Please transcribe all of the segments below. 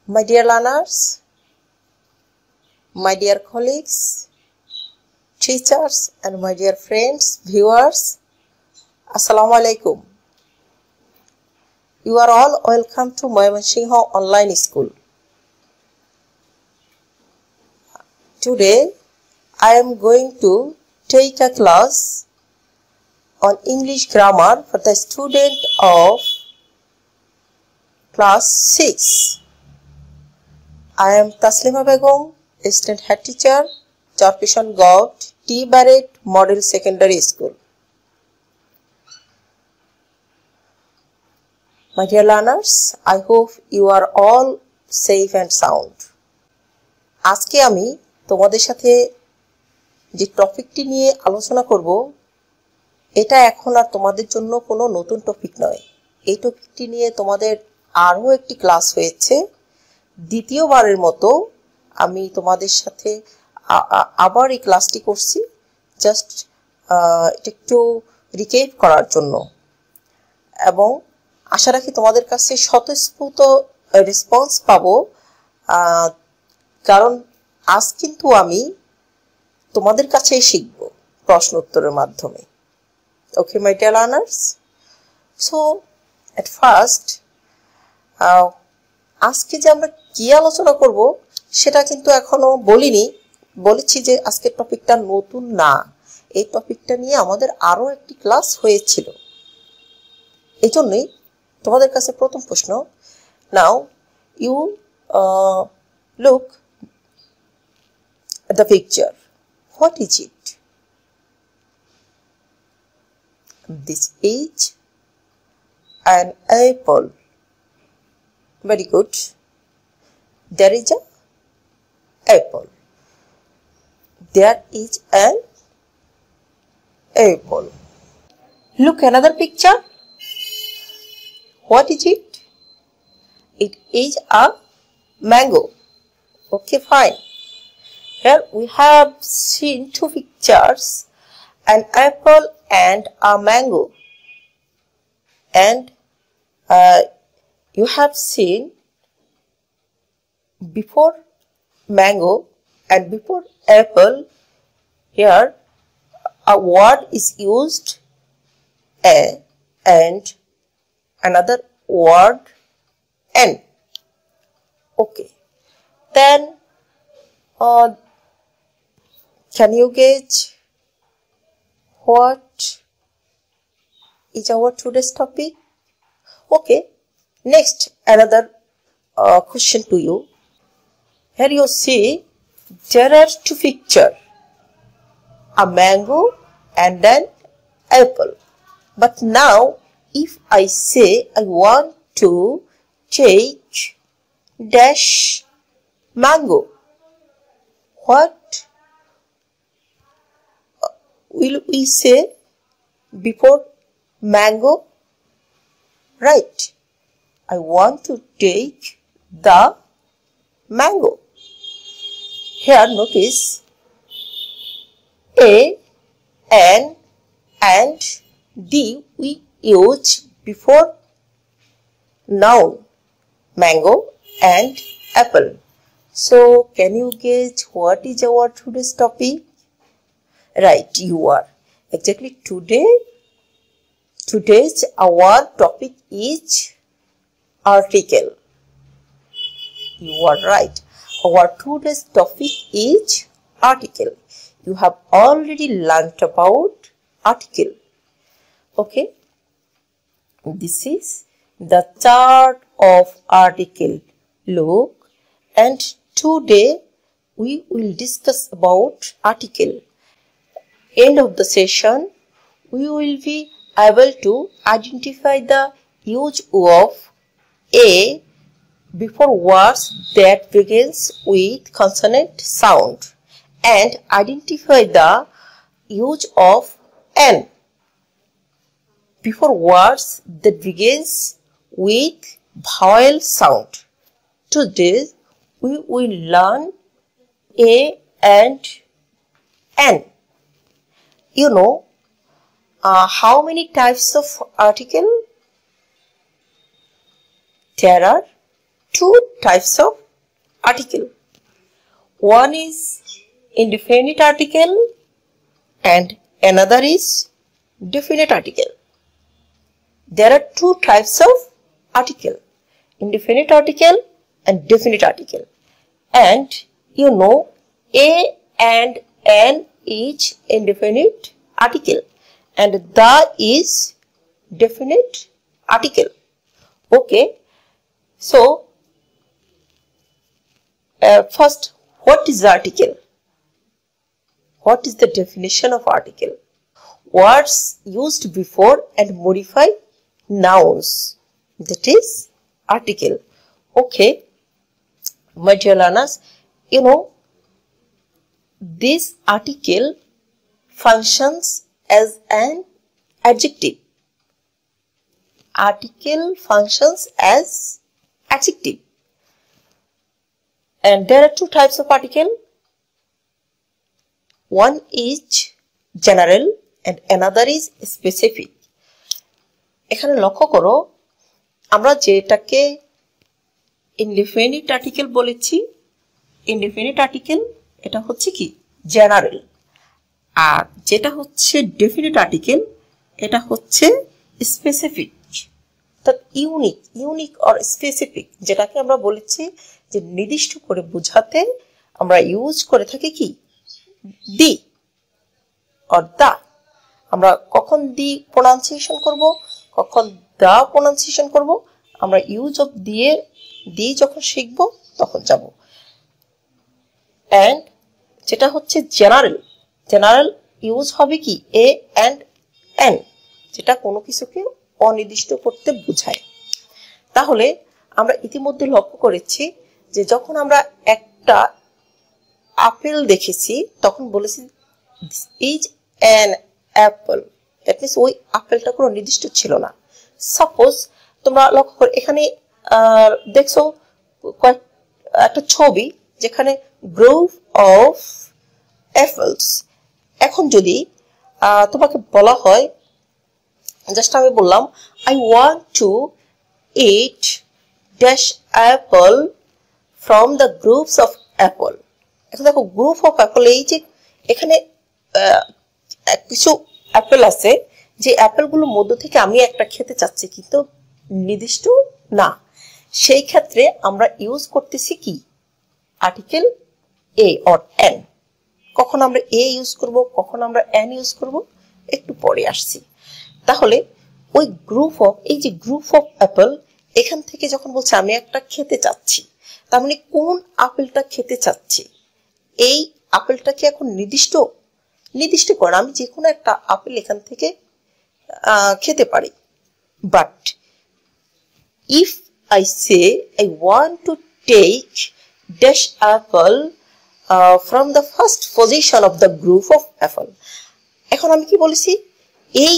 My dear learners, my dear colleagues, teachers and my dear friends, viewers, Assalamu alaikum. You are all welcome to Mymensingh Online School. Today, I am going to take a class on English grammar for the student of class 6. I am Taslima Begum, Assistant Head Teacher, Jorkishan Gov. T. Barrett Model Secondary School. My dear learners, I hope you are all safe and sound. আজকে আমি তোমাদের সাথে যে টপিকটি নিয়ে আলোচনা করব এটা এখন আর তোমাদের জন্য কোনো নতুন টপিক নয়। এই টপিকটি নিয়ে তোমাদের আরো একটি ক্লাস হয়েছে। দ্বিতীয়বারের মতো আমি তোমাদের সাথে আবার এই ক্লাসটি করছি জাস্ট একটু রিক্যাপ করার জন্য, এবং আশা রাখি তোমাদের কাছে স্বতঃস্ফূর্ত রেসপন্স পাবো, কারণ আজ কিন্তু আমি তোমাদের কাছেই শিখব প্রশ্ন উত্তরের মাধ্যমে। Okay my dear learners, so at first আজকে যে আমরা কি আলোচনা করব সেটা কিন্তু এখনো বলিনি। বলেছি যে আজকের টপিকটা নতুন না, এই টপিকটা নিয়ে আমাদের আরো একটি ক্লাস হয়েছিল। এই জন্যই তোমাদের কাছে প্রথম প্রশ্ন, now you look at the picture. What is it? This is an apple. Very good. There is an apple. There is an apple. Look another picture. What is it? It is a mango. Okay, fine. Here we have seen two pictures, an apple and a mango. And you have seen before mango and before apple, here a word is used, a, and another word, n. Okay. Then can you gauge what is our today's topic? Okay. Next, another question to you. Here you see there are two pictures, a mango and an apple. But now if I say I want to take dash mango, what will we say before mango? Right, I want to take the mango. Here notice A, N and D we use before noun mango and apple. So can you gauge what is our today's topic? Right, you are. Exactly today's our topic is article. You are right. Our today's topic is article. You have already learnt about article. Okay. This is the chart of article. Look, and today we will discuss about article. End of the session, we will be able to identify the use of a before words that begins with consonant sound and identify the use of n before words that begins with vowel sound. Today we will learn a and n. You know how many types of article? There are two types of article. One is indefinite article and another is definite article. There are two types of article, indefinite article and definite article. And you know, a and an is indefinite article and the is definite article. Okay, so first, what is the article? What is the definition of article? Words used before and modify nouns, that is article. Okay, my dear learners, you know, this article functions as an adjective. Article functions as adjective. And there are two types of article. One is general and another is specific. এখানে লক্ষ্য করো, আমরা যেটাকে indefinite article বলেছি, indefinite article এটা হচ্ছে কি general, আর যেটা হচ্ছে definite article এটা হচ্ছে specific. অর্থাৎ ইউনিক অর স্পেসিফিক, যেটাকে আমরা বলেছি যে নির্দিষ্ট করে বোঝাতে আমরা ইউজ করে থাকি কি দি অর দা। আমরা কখন দি প্রোনাউন্সিয়েশন করব, কখন দা প্রোনাউন্সিয়েশন করব, আমরা ইউজ অফ দি যখন শিখব তখন যাব। এন্ড যেটা হচ্ছে জেনারেল ইউজ হবে কি এ এন্ড এন, যেটা কোনো কিছুকে অনির্দিষ্ট করতে বোঝায়। তাহলে আমরা ইতিমধ্যে লক্ষ্য করেছি যে যখন আমরা একটা আপেল দেখেছি তখন বলেছি this is an Apple, that means ওই আপেলটা কোনো নির্দিষ্ট ছিল না। সাপোজ তোমরা লক্ষ্য করো এখানে দেখছো একটা ছবি যেখানে গ্রুপ অফ অ্যাপলস। এখন যদি তোমাকে বলা হয়, জাস্ট আমি বললাম I want to eat dash apple from the groups of apple. এখন দেখো গ্রুপ অফ অ্যাপল, এই যে এখানে কিছু অ্যাপেল আছে যে অ্যাপেলগুলোর মধ্য থেকে আমি একটা খেতে চাচ্ছি কিন্তু নির্দিষ্ট না, সেই ক্ষেত্রে আমরা ইউজ করতেছি কি আর্টিকেল এ অর এন। কখন আমরা এ ইউজ করব, কখন আমরা এন ইউজ করব, একটু পরে আসছি। তাহলে ওই এই যে গ্রুপ অফ অ্যাপল, এখান থেকে যখন বলছে আমি একটা খেতে চাচ্ছি, তার মানে কোন আপেলটা খেতে চাচ্ছি, এই আপেলটাকে এখন নির্দিষ্ট করে আমি যে কোনো একটা আপেল এখান থেকে খেতে পারি। But if I say I want to take dash apple from the first position of the group of apple, এখন আমি কি বলেছি এই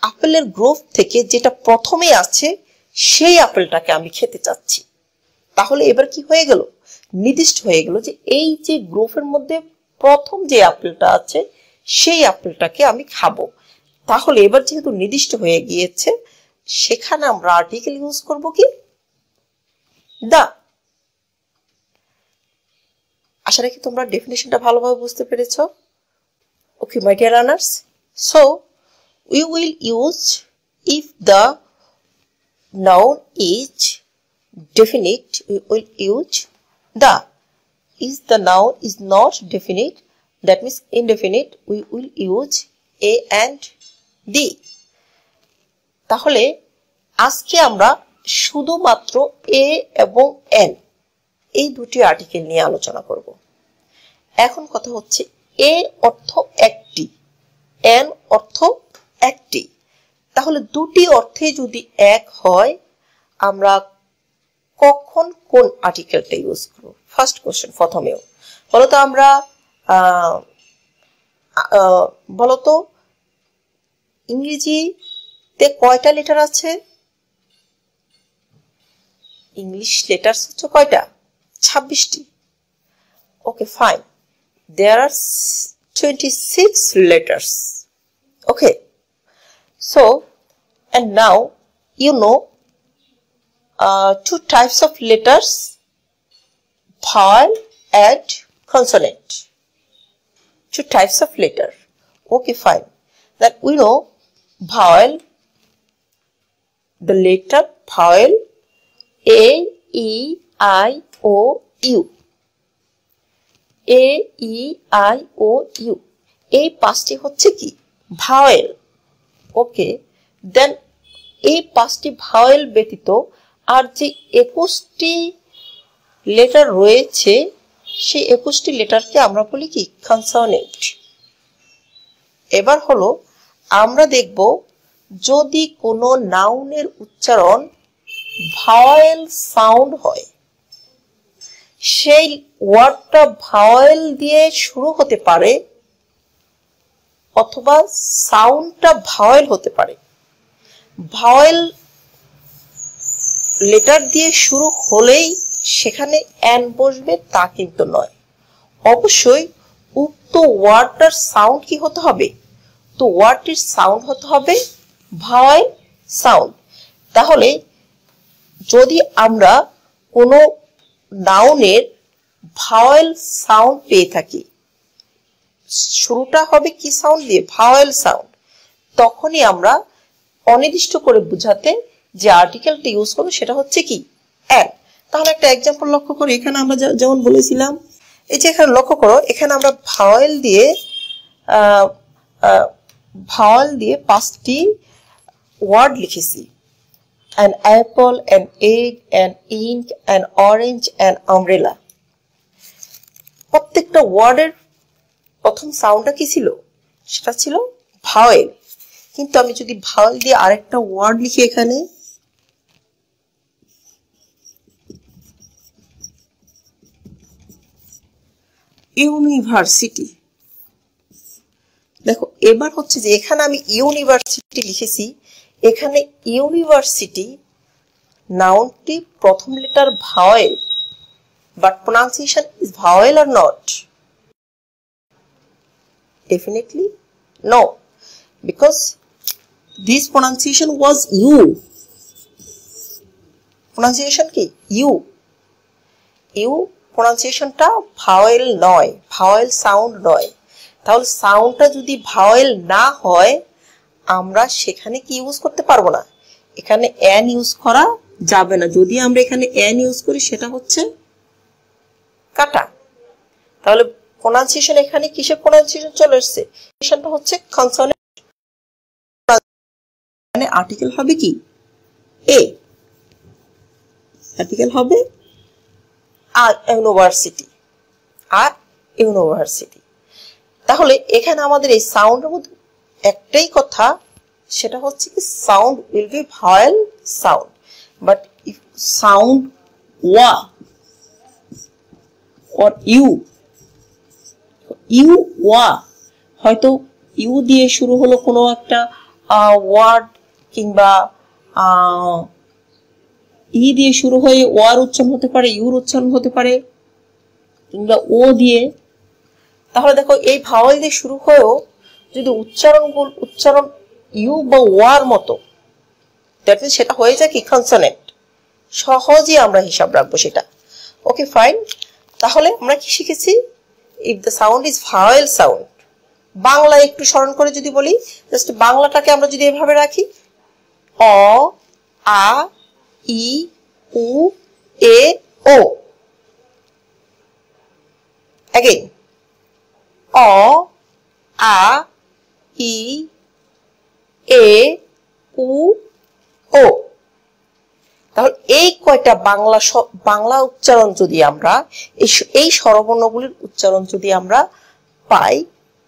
আপেলের গ্রুপ থেকে যেটা প্রথমে আছে সেই আপেলটাকে আমি খেতে চাচ্ছি। তাহলে এবার কি হয়ে গেল, নির্দিষ্ট হয়ে গেল যে এই যে গ্রুপের মধ্যে প্রথম যে আপেলটা আছে সেই আপেলটাকে আমি খাবো। তাহলে এবার যেহেতু নির্দিষ্ট হয়ে গিয়েছে, সেখানে আমরা আর্টিকেল ইউজ করব কি দা। আশা রাখি তোমরা ডেফিনেশনটা ভালোভাবে বুঝতে পেরেছো। Okay my dear learners, so we will use, if the noun is definite, we will use the. If the noun is not definite, that means indefinite, we will use a and the. তাহলে আজকে আমরা শুধুমাত্র এ এবং N এই দুটি article নিয়ে আলোচনা করব। এখন কথা হচ্ছে এ অর্থ একটি, এন অর্থ একটি, তাহলে দুটি অর্থে যদি এক হয় আমরা কখন কোন আর্টিকেলটা ইউজ করব? ফার্স্ট কোশ্চেন, প্রথমেও বলতো আমরা বলতো ইংরেজিতে কয়টা লেটার আছে? ইংলিশ লেটার্স হচ্ছে কয়টা? 26টি। Okay fine, there R 26 letters. Okay, so and now you know two types of letters, vowel and consonant. Two types of letter. Okay, fine. That we know vowel, the letter vowel A, E, I, O, U. A, E, I, O, U. এই পাঁচটি হচ্ছে কি vowel. ওকে, দেন এই পাঁচটি vowel ব্যতীত আর যে 21টি letter রয়েছে সেই 21টি লেটারকে আমরা বলি কি কনসোনেন্ট। এবার হলো আমরা দেখব যদি কোনো নাউনের উচ্চারণ ভাওয়েল সাউন্ড হয়, সেই ওয়ার্ডটা ভাওয়েল দিয়ে শুরু হতে পারে অথবা সাউন্ডটা ভাওয়েল হতে পারে। ভাওয়েল লেটার দিয়ে শুরু হলেই সেখানে অ্যান বসবে তা কিন্তু নয়, অবশ্যই উক্ত ওয়ার্ডটার সাউন্ড কি হতে হবে, তো ওয়ার্ডটির সাউন্ড হতে হবে ভাওয়েল সাউন্ড। তাহলে যদি আমরা কোনো নাউনের ভাওয়েল সাউন্ড পেয়ে থাকি, শুরুটা হবে কি সাউন্ড দিয়ে, ভাওয়েল সাউন্ড, তখনই আমরা অনির্দিষ্ট করে বোঝাতে যে আর্টিকেলটা ইউজ করব সেটা হচ্ছে কি অ্যান। তাহলে একটা এক্সাম্পল লক্ষ্য করি, এখানে আমরা যেমন বলেছিলাম, এই যে এখানে লক্ষ্য করো, এখানে আমরা ভাওয়েল দিয়ে 5টি ওয়ার্ড লিখেছি, an apple, an egg, an ink, an orange, an umbrella। প্রত্যেকটা ওয়ার্ডের প্রথম সাউন্ডটা কি ছিল, সেটা ছিল ভাওয়েল। কিন্তু আমি যদি ভাওয়েল দিয়ে আরেকটা ওয়ার্ড লিখি এখানে, ইউনিভার্সিটি, দেখো এবার হচ্ছে যে এখানে আমি ইউনিভার্সিটি লিখেছি, এখানে ইউনিভার্সিটি নাউনটি প্রথম letter vowel, but pronunciation is vowel or not? Definitely no, because this pronunciation was U. Pronunciation কি U, U pronunciation টা ভাওয়েল নয়, ভাওয়েল সাউন্ড নয়। তাহলে সাউন্ডটা যদি ভাওয়েল না হয় আমরা সেখানে কি ইউজ করতে পারবো না, এখানে অ্যান ইউজ করা যাবে না। যদি আমরা এখানে অ্যান ইউজ করি সেটা হচ্ছে কাটা। তাহলে প্রোনাউন্সিয়েশন এখানে কিসের প্রোনাউন্সিয়েশন চলে আসছে, প্রোনাউন্সিয়েশনটা হচ্ছে কনসোনেন্ট। মানে আর্টিকেল হবে কি এ, আর্টিকেল হবে আর ইউনিভার্সিটি, আর ইউনিভার্সিটি। তাহলে এখানে আমাদের এই সাউন্ডের মধ্যে একটাই কথা, সেটা হচ্ছে কি sound will be vowel sound, but if sound ওয়া অর ইউ, ইউ ওয়া, হয়তো ইউ দিয়ে শুরু হলো কোনো একটা ওয়ার্ড, কিংবা ই দিয়ে শুরু হয়ে ওয়ার উচ্চারণ হতে পারে, ইউর উচ্চারণ হতে পারে, কিংবা ও দিয়ে। তাহলে দেখো এই ভাওয়েল দিয়ে শুরু হয়েও যদি উচ্চারণ ইউ বা ওয়ার মতো, দ্যাট মিন্স সেটা হয়ে যায় কি কনসোনেন্ট। সহজেই আমরা হিসাব রাখবো সেটা। ওকে ফাইন, তাহলে আমরা কি শিখেছি, if the sound is vowel sound, Bangla একটু স্মরণ করে যদি বলি, জাস্ট বাংলাটাকে আমরা যদি এভাবে রাখি, অ, আ, ই, উ, এ, ও। Again, অ, আ, ই, এ, উ, ও। তাহলে এই কয়টা বাংলা উচ্চারণ যদি আমরা এই স্বরবর্ণগুলির উচ্চারণ যদি আমরা পাই,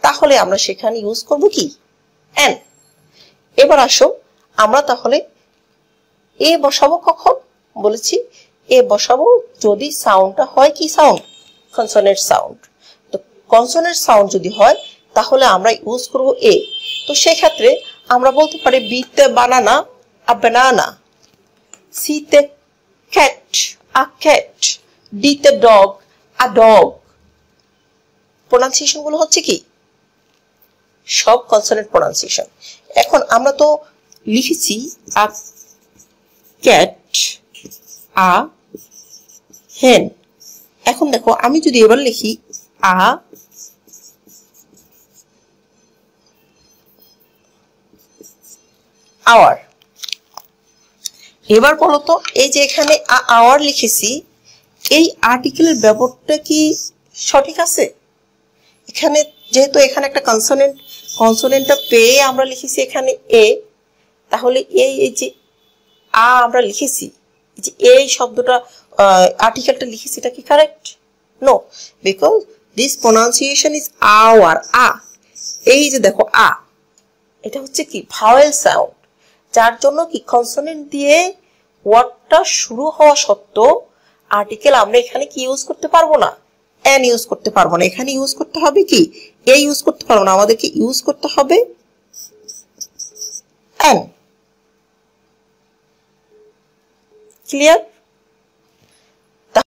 তাহলে আমরা সেখানে ইউজ করব কি অ্যান। এবার আসো আমরা তাহলে এ বসাবো কখন, বলেছি এ বসাবো যদি সাউন্ডটা হয় কি সাউন্ড, কনসোনেন্ট সাউন্ড। তো কনসোনেন্ট সাউন্ড যদি হয় তাহলে আমরা ইউজ করব এ। তো সেক্ষেত্রে আমরা বলতে পারি বিতে বানানা, আ বানানা, সিতে ক্যাট, আ ক্যাট, ডিতে ডগ, আ ডগ। প্রোনাউন্সিয়েশন গুলো হচ্ছে কি সব কনসোনেন্ট প্রোনাউন্সিয়েশন। এখন আমরা তো লিখেছি আ ক্যাট, আ হেন। এখন দেখো আমি যদি এবার লিখি আ আওয়ার, এবার বলতো এই যে এখানে আওয়ার লিখেছি, এই আর্টিকেলের ব্যবহারটা কি সঠিক আছে? এখানে যেহেতু এখানে একটা কনসোনেন্টটা পেয়ে আমরা লিখেছি এখানে এ, তাহলে এই যে আমরা লিখেছি, যে এই শব্দটা আর্টিকেলটা লিখেছি, এটা কি correct? No, because this pronunciation is hour. এই যে দেখো এটা হচ্ছে কি ভাওয়েল সাউন্ড, যার জন্য কি কনসোনেন্ট দিয়ে ওয়ার্ডটা শুরু হওয়া সত্ত্বেও আর্টিকেল আমরা এখানে কি ইউজ করতে পারবো না, এন ইউজ করতে পারবো না। এখানে ইউজ করতে হবে কি এ ইউজ করতে পারবো না, আমাদেরকে ইউজ করতে হবে এন। ক্লিয়ার?